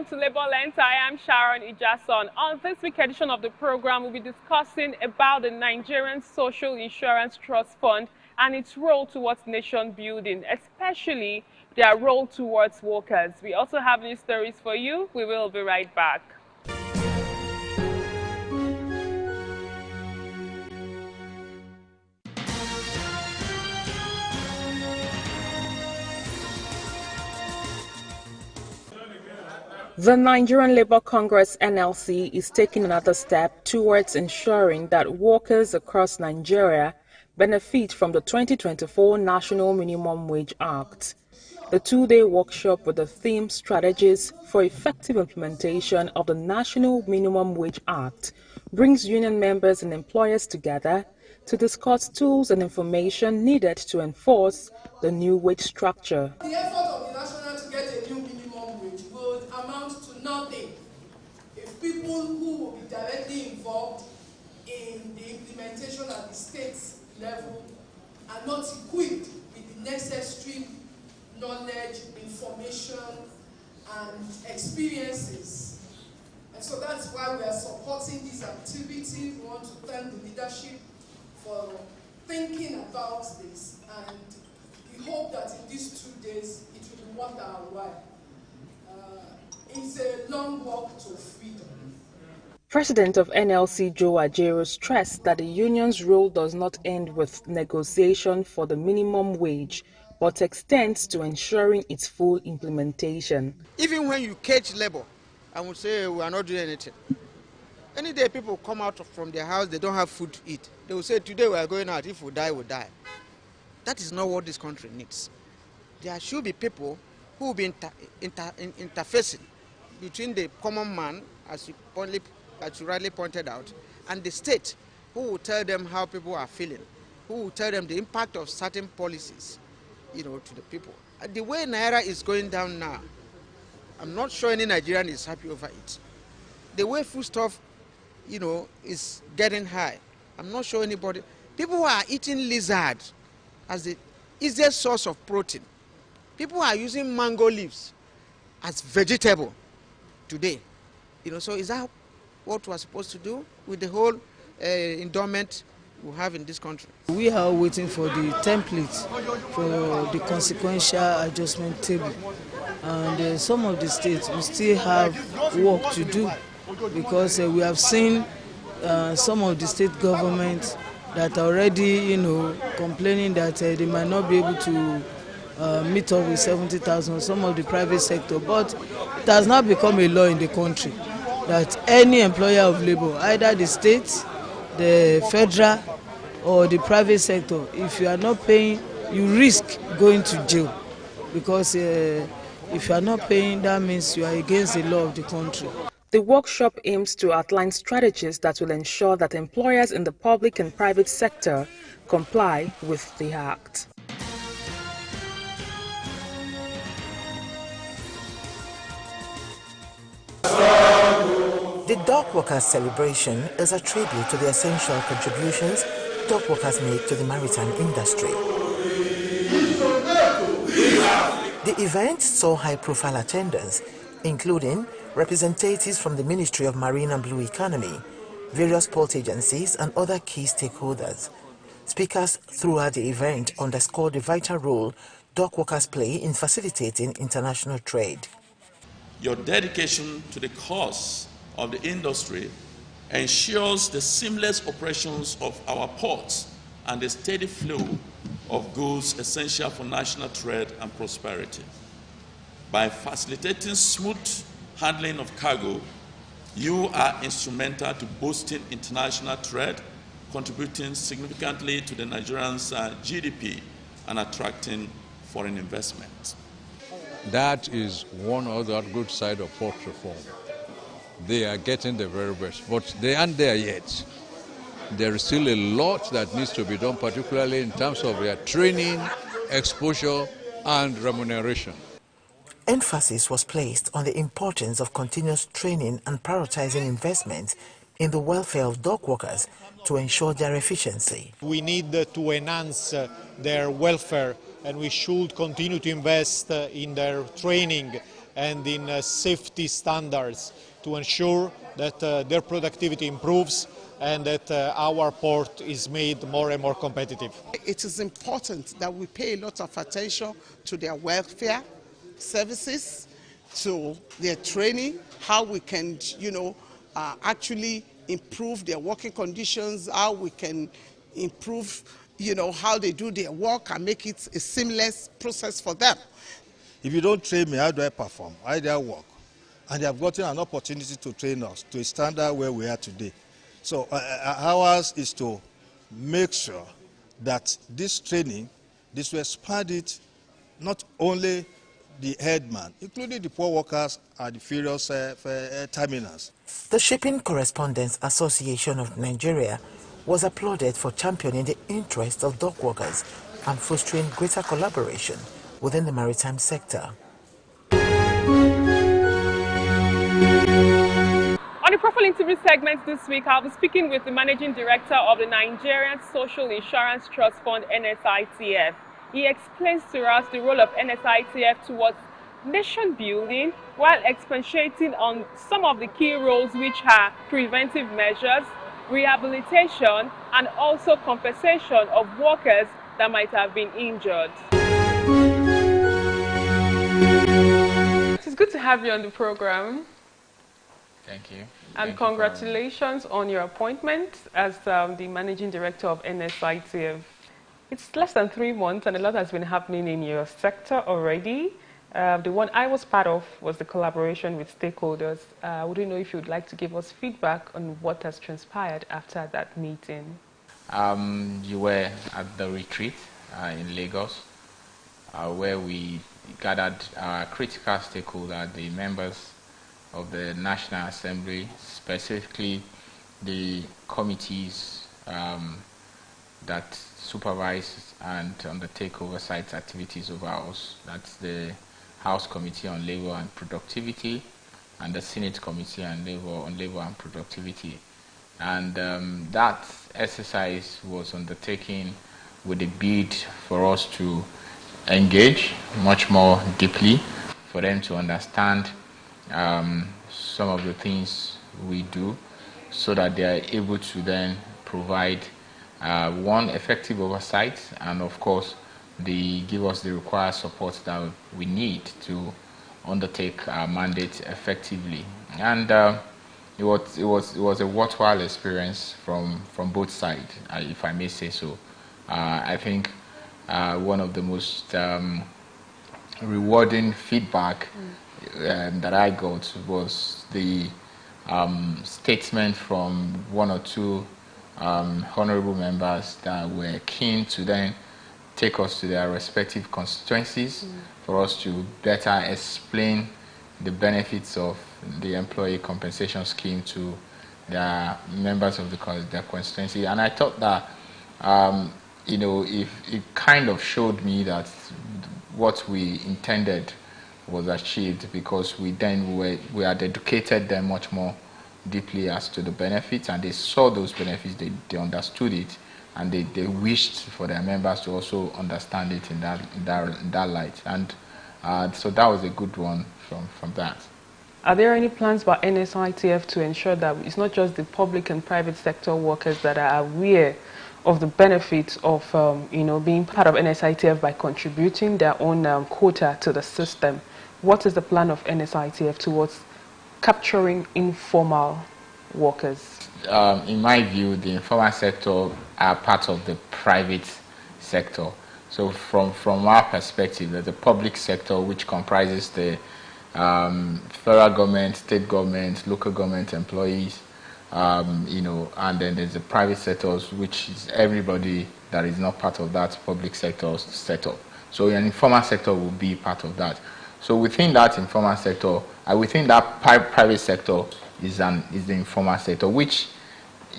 Welcome to Labour Lens. I am Sharon Ijason. On this week's edition of the program, we'll be discussing about the Nigerian Social Insurance Trust Fund and its role towards nation building, especially their role towards workers. We also have new stories for you. We will be right back. The Nigerian Labour Congress (NLC) is taking another step towards ensuring that workers across Nigeria benefit from the 2024 National Minimum Wage Act. The two-day workshop with the theme Strategies for Effective Implementation of the National Minimum Wage Act brings union members and employers together to discuss tools and information needed to enforce the new wage structure. The effort of the national to get a new minimum wage would amount to nothing if people who will be directly involved in the implementation at the state level are not equipped with the necessary knowledge, information, and experiences. And so that's why we are supporting this activity. We want to thank the leadership for thinking about this, and we hope that in these 2 days it will be worth our while. It's a long walk to freedom. President of NLC Joe Ajero stressed that the union's role does not end with negotiation for the minimum wage, but extends to ensuring its full implementation. Even when you cage labor, I would say we are not doing anything. Any day people come out from their house, they don't have food to eat. They will say, today we are going out, if we die, we die. That is not what this country needs. There should be people who will be interfacing between the common man, as you rightly pointed out, and the state, who will tell them how people are feeling, who will tell them the impact of certain policies, to the people. And the way Naira is going down now, I'm not sure any Nigerian is happy over it. The way foodstuff, is getting high, I'm not sure anybody. People are eating lizard as the easiest source of protein. People are using mango leaves as vegetable today. So is that what we're supposed to do with the whole endowment we have in this country? We are waiting for the template for the consequential adjustment table, and some of the states will still have work to do, because we have seen some of the state governments that are already complaining that they might not be able to meet up with 70,000, some of the private sector, but it has not become a law in the country that any employer of labor, either the state, the federal, or the private sector, if you are not paying, you risk going to jail, because if you are not paying, that means you are against the law of the country. The workshop aims to outline strategies that will ensure that employers in the public and private sector comply with the Act. The Dockworkers Celebration is a tribute to the essential contributions dockworkers make to the maritime industry. The event saw high-profile attendance, including representatives from the Ministry of Marine and Blue Economy, various port agencies, and other key stakeholders. Speakers throughout the event underscored the vital role dockworkers play in facilitating international trade. Your dedication to the cause of the industry ensures the seamless operations of our ports and the steady flow of goods essential for national trade and prosperity. By facilitating smooth handling of cargo, you are instrumental to boosting international trade, contributing significantly to the Nigerian's GDP and attracting foreign investment. That is one other good side of port reform. They are getting the very best, but they aren't there yet. There is still a lot that needs to be done, particularly in terms of their training, exposure, and remuneration. Emphasis was placed on the importance of continuous training and prioritizing investments in the welfare of dock workers to ensure their efficiency. We need to enhance their welfare, and we should continue to invest in their training and in safety standards to ensure that their productivity improves and that our port is made more and more competitive. It is important that we pay a lot of attention to their welfare services, to their training, how we can, actually improve their working conditions, how we can improve, how they do their work and make it a seamless process for them. If you don't train me, how do I perform? How do I work? And they have gotten an opportunity to train us to a standard where we are today. So ours is to make sure that this training, this will expand it, not only the headman, including the poor workers at the various terminals. The Shipping Correspondents Association of Nigeria was applauded for championing the interests of dock workers and fostering greater collaboration within the maritime sector. On the profile interview segment this week, I'll be speaking with the Managing Director of the Nigerian Social Insurance Trust Fund, NSITF. He explains to us the role of NSITF towards nation building while expatiating on some of the key roles, which are preventive measures, rehabilitation, and also compensation of workers that might have been injured. It's good to have you on the program. Thank you. And congratulations on your appointment as the Managing Director of NSITF. It's less than 3 months and a lot has been happening in your sector already. The one I was part of was the collaboration with stakeholders. I wouldn't know if you would like to give us feedback on what has transpired after that meeting. You were at the retreat in Lagos, where we gathered our critical stakeholders, the members of the National Assembly, specifically the committees that supervise and undertake oversight activities of ours. That's the House Committee on Labor and Productivity and the Senate Committee on Labor and Productivity. And that exercise was undertaken with a bid for us to engage much more deeply, for them to understand some of the things we do, so that they are able to then provide one, effective oversight, and of course give us the required support that we need to undertake our mandate effectively. And it was a worthwhile experience from both sides, if I may say so. I think one of the most rewarding feedback that I got was the statement from 1 or 2 honorable members that were keen to then take us to their respective constituencies for us to better explain the benefits of the employee compensation scheme to their members of their constituency. And I thought that if it kind of showed me that what we intended was achieved, because we had educated them much more deeply as to the benefits, and they saw those benefits, they understood it, and they wished for their members to also understand it in that light. And so that was a good one from that. Are there any plans by NSITF to ensure that it's not just the public and private sector workers that are aware of the benefits of being part of NSITF by contributing their own quota to the system? What is the plan of NSITF towards capturing informal workers? In my view, the informal sector are part of the private sector. So from our perspective, there's the public sector, which comprises the federal government, state government, local government employees, and then there's the private sectors, which is everybody that is not part of that public sector setup. So an informal sector will be part of that. So within that informal sector, within that private sector is the informal sector, which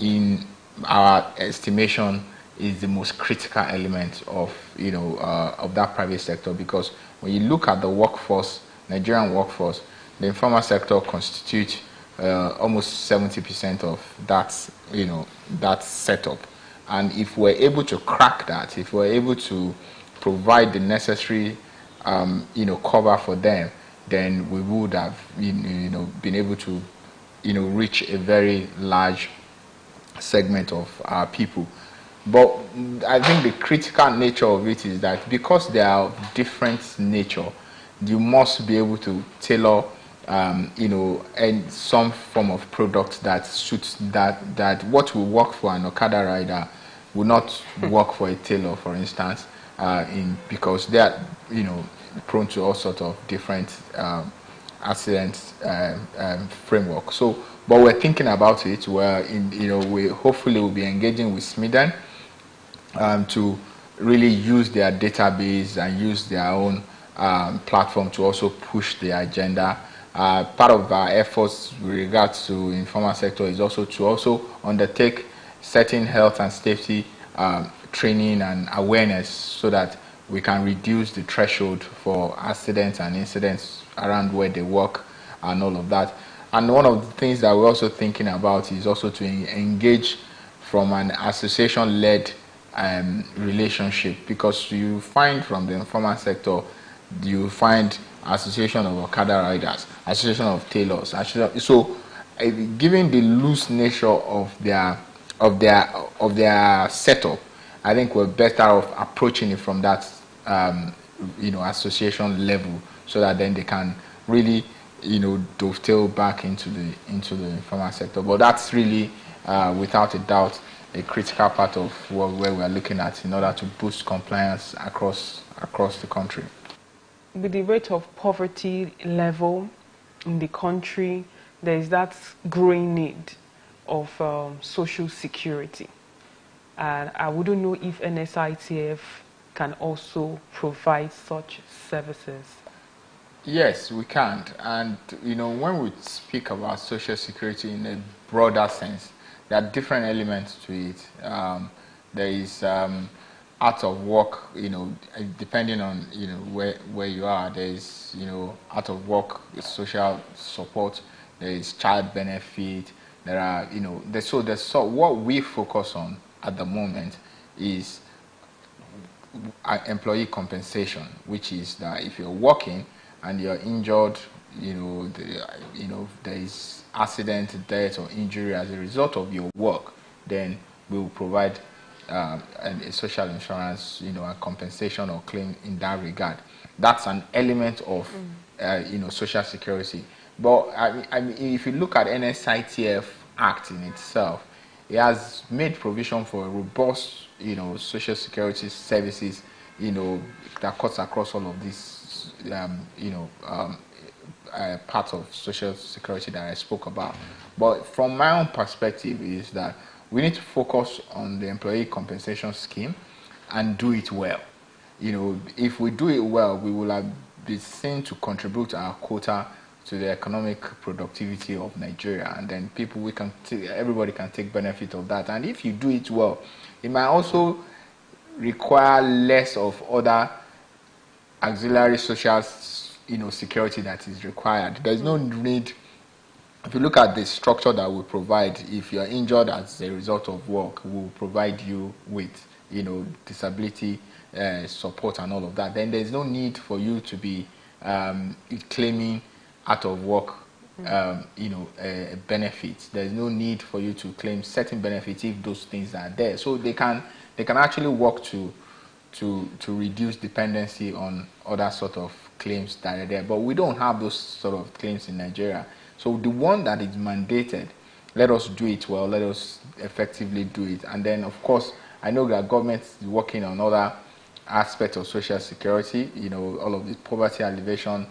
in our estimation is the most critical element of that private sector, because when you look at the workforce, Nigerian workforce, the informal sector constitutes almost 70% of that setup. And if we're able to crack that, if we're able to provide the necessary cover for them, then we would have been able to reach a very large segment of our people. But I think the critical nature of it is that because they are of different nature, you must be able to tailor and some form of product that suits that what will work for an Okada rider will not work for a tailor, for instance, because they are prone to all sorts of different accidents framework. So, but we're thinking about it. We hopefully will be engaging with Smiden to really use their database and use their own platform to also push the agenda. Part of our efforts with regards to informal sector is also to undertake certain health and safety training and awareness so that we can reduce the threshold for accidents and incidents around where they work and all of that. And one of the things that we're also thinking about is also to engage from an association-led relationship, because you find from the informal sector, you find association of Okada riders, association of tailors, so given the loose nature of their setup, I think we're better off approaching it from that association level, so that then they can really dovetail back into the informal sector. But that's really without a doubt a critical part of where we're looking at in order to boost compliance across the country. With the rate of poverty level in the country, there is that growing need of social security. And I wouldn't know if NSITF can also provide such services. Yes, we can. And when we speak about social security in a broader sense, there are different elements to it. There is out of work, depending on where you are. There is out of work social support. There is child benefit. There are so what we focus on at the moment is employee compensation, which is that if you're working and you're injured, there is accident, death, or injury as a result of your work, then we will provide a social insurance, a compensation or claim in that regard. That's an element of, social security. But I mean, if you look at NSITF Act in itself, it has made provision for a robust, social security services, that cuts across all of these, parts of social security that I spoke about. But from my own perspective is that we need to focus on the employee compensation scheme and do it well. If we do it well, we will be seen to contribute our quota to the economic productivity of Nigeria, and then everybody can take benefit of that. And if you do it well, it might also require less of other auxiliary social security that is required. There's no need. If you look at the structure that we provide, if you're injured as a result of work, we'll provide you with disability support and all of that. Then there's no need for you to be claiming out of work benefits. There's no need for you to claim certain benefits if those things are there. So they can actually work to reduce dependency on other sort of claims that are there. But we don't have those sort of claims in Nigeria. So the one that is mandated, let us do it well, let us effectively do it. And then, of course, I know that government is working on other aspects of social security, all of the poverty alleviation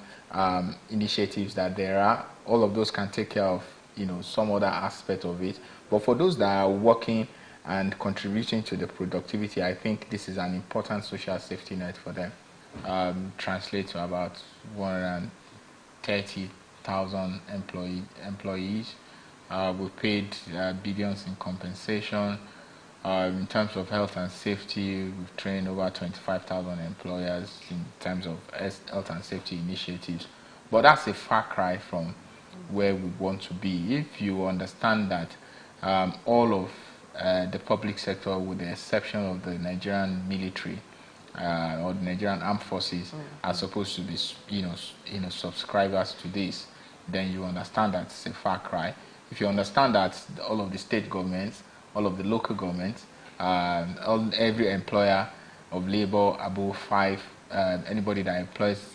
initiatives that there are. All of those can take care of, some other aspect of it. But for those that are working and contributing to the productivity, I think this is an important social safety net for them. Translate to about 130,000 employees. We paid billions in compensation. In terms of health and safety, we've trained over 25,000 employers in terms of health and safety initiatives. But that's a far cry from where we want to be. If you understand that all of the public sector, with the exception of the Nigerian military, or the Nigerian Armed Forces are supposed to be, subscribers to this, then you understand that it's a far cry. If you understand that all of the state governments, all of the local governments, every employer of labor above 5, anybody that employs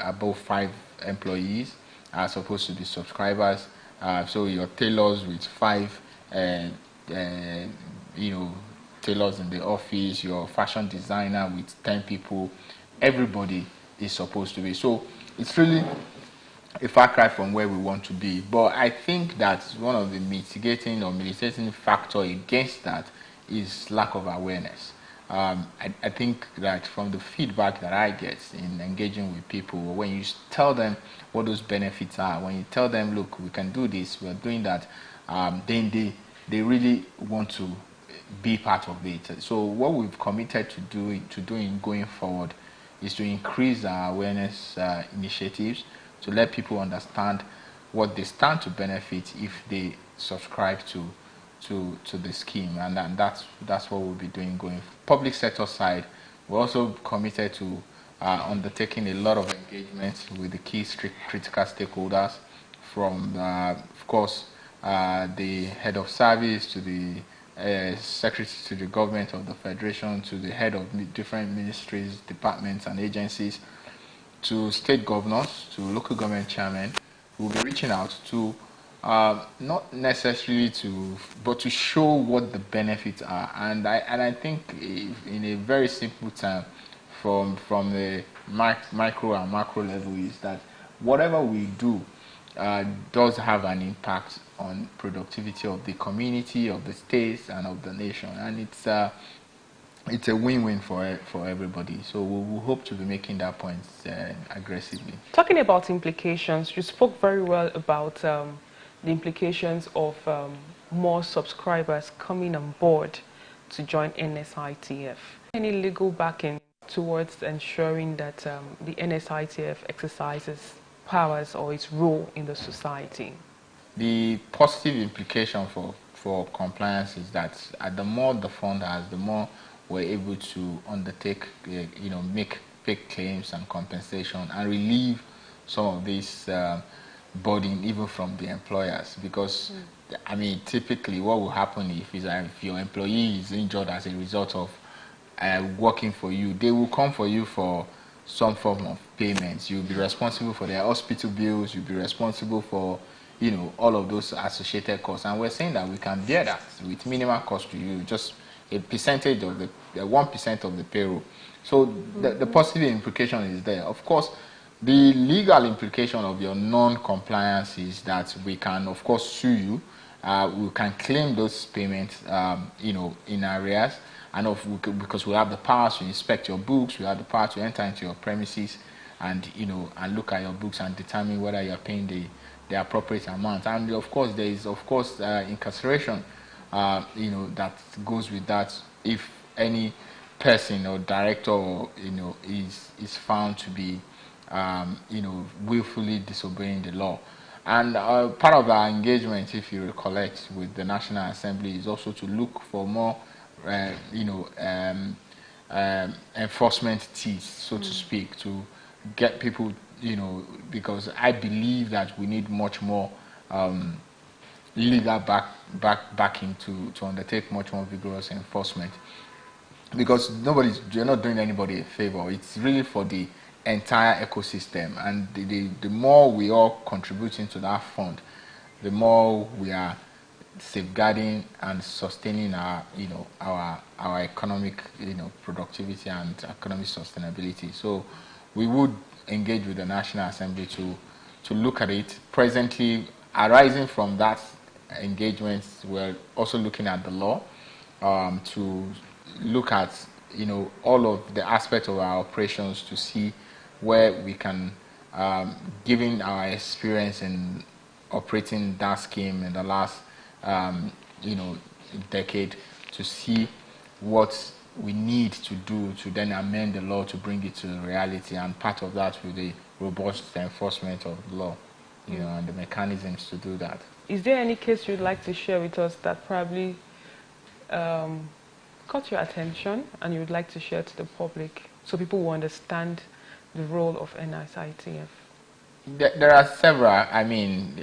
above 5 employees are supposed to be subscribers. So your tailors with 5, tailors in the office, your fashion designer with 10 people, everybody is supposed to be. So it's really a far cry from where we want to be. But I think that one of the mitigating or militating factor against that is lack of awareness. I think that from the feedback that I get in engaging with people, when you tell them what those benefits are, when you tell them, look, we can do this, we're doing that, then they really want to be part of it. So what we've committed to doing going forward is to increase our awareness initiatives, to let people understand what they stand to benefit if they subscribe to the scheme, and that's what we'll be doing going. Public sector side, we're also committed to undertaking a lot of engagements with the key critical stakeholders, from of course the head of service to the secretary to the government of the federation, to the head of different ministries, departments and agencies, to state governors, to local government chairmen. We'll be reaching out to not necessarily but to show what the benefits are. And I think in a very simple term, from the micro and macro level, is that whatever we do does have an impact on productivity of the community, of the states, and of the nation. And it's a win-win for everybody. So we hope to be making that point aggressively. Talking about implications, you spoke very well about the implications of more subscribers coming on board to join NSITF. Any legal backing towards ensuring that the NSITF exercises powers or its role in the society? The positive implication for compliance is that the more the fund has, the more we're able to undertake, make fake claims and compensation and relieve some of this burden even from the employers. Because, I mean, typically what will happen is that if your employee is injured as a result of working for you, they will come for you for some form of payments. You'll be responsible for their hospital bills, you'll be responsible for, all of those associated costs. And we're saying that we can bear that with minimal cost to you, just a percentage of the 1% of the payroll. So the positive implication is there. Of course, the legal implication of your non-compliance is that we can, of course, sue you. We can claim those payments, in arrears, and because we have the power to inspect your books, we have the power to enter into your premises, and and look at your books and determine whether you are paying the appropriate amount. And of course, there is incarceration, that goes with that if any person or director, is found to be, willfully disobeying the law. And part of our engagement, if you recollect, with the National Assembly is also to look for more, enforcement teeth, so to speak, to get people, because I believe that we need much more legal backing to undertake much more vigorous enforcement. Because you're not doing anybody a favor. It's really for the entire ecosystem, and the more we all contribute into that fund, the more we are safeguarding and sustaining our economic productivity and economic sustainability. So we would engage with the National Assembly to look at it. Presently, arising from that engagement, we're also looking at the law to look at all of the aspects of our operations to see where we can, given our experience in operating that scheme in the last decade, to see what we need to do to then amend the law to bring it to reality. And part of that will be robust enforcement of the law, and the mechanisms to do that. Is there any case you'd like to share with us that probably caught your attention and you would like to share to the public so people will understand the role of NSITF? There are several. I mean,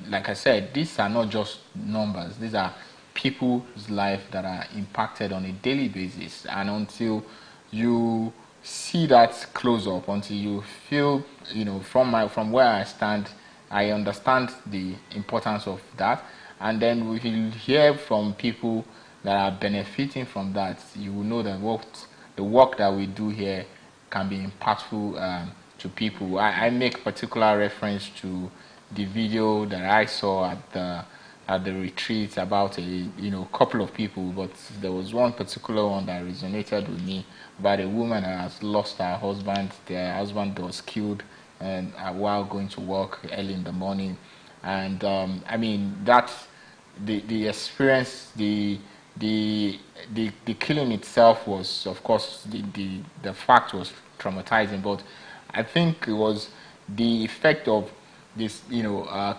like I said, these are not just numbers. These are people's lives that are impacted on a daily basis. And until you see that close up, until you feel, from where I stand, I understand the importance of that. And then we will hear from people that are benefiting from that. You will know that the work that we do here can be impactful to people. I make particular reference to the video that I saw at the retreat about a couple of people, but there was one particular one that resonated with me about a woman that has lost her husband. Their husband was killed and while going to work early in the morning, and I mean that the experience, the killing itself was, of course, the fact was traumatizing, but I think it was the effect of this,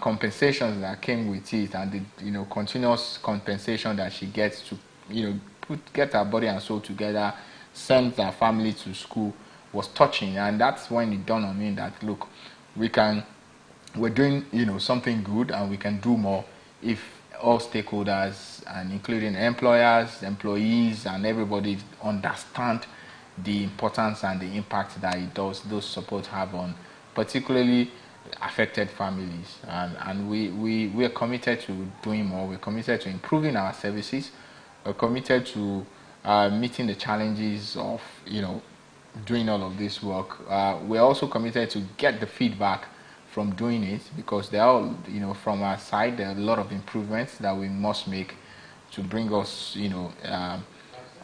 compensations that came with it, and the, continuous compensation that she gets to, get her body and soul together, send her family to school, was touching. And that's when it dawned on me that, look, we're doing, something good, and we can do more if all stakeholders, and including employers, employees, and everybody understand the importance and the impact that those support have on particularly affected families. And we are committed to doing more. We're committed to improving our services. We're committed to meeting the challenges of doing all of this work. We're also committed to get the feedback from doing it, because there are, from our side, there are a lot of improvements that we must make to bring us,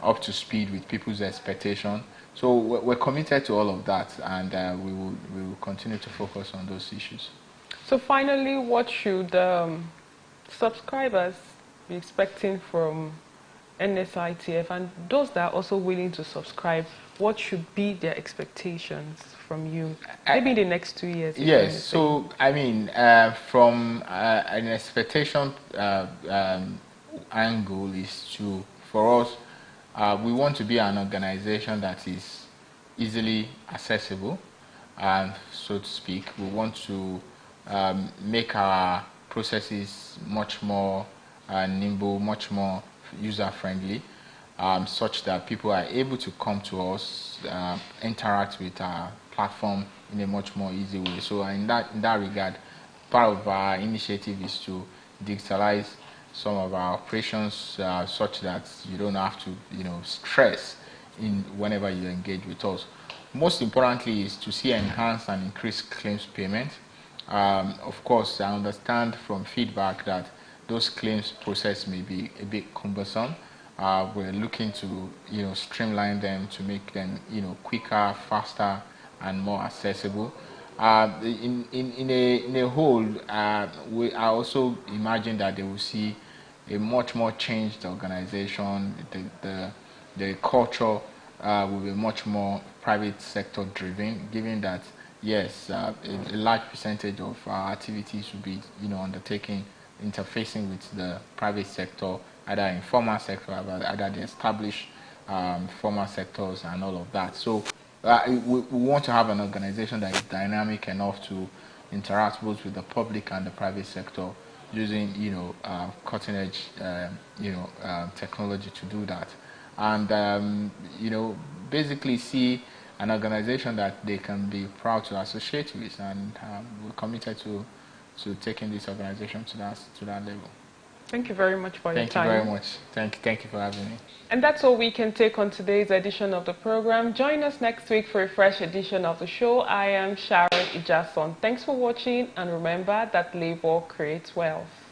up to speed with people's expectation. So we're committed to all of that, and we will continue to focus on those issues. So finally, what should subscribers be expecting from NSITF, and those that are also willing to subscribe, what should be their expectations from you, maybe in the next 2 years? Yes, so I mean, from an expectation angle is for us, we want to be an organization that is easily accessible, so to speak. We want to make our processes much more nimble, much more user-friendly, such that people are able to come to us, interact with our platform in a much more easy way. So in that regard, part of our initiative is to digitalize some of our operations such that you don't have to stress whenever you engage with us. Most importantly is to see enhanced and increased claims payment. Of course, I understand from feedback that those claims process may be a bit cumbersome. We're looking to streamline them to make them quicker, faster, and more accessible. In a whole, I also imagine that they will see a much more changed organization. The culture will be much more private sector driven, given that yes, a large percentage of our activities will be undertaking interfacing with the private sector, either informal sector, either the established formal sectors, and all of that. So we want to have an organization that is dynamic enough to interact both with the public and the private sector, using cutting edge technology to do that, and basically see an organization that they can be proud to associate with, and we're committed to taking this organization to that level. Thank you very much for your time. Thank you very much. Thank you for having me. And that's all we can take on today's edition of the program. Join us next week for a fresh edition of the show. I am Sharon Ijason. Thanks for watching, and remember that labor creates wealth.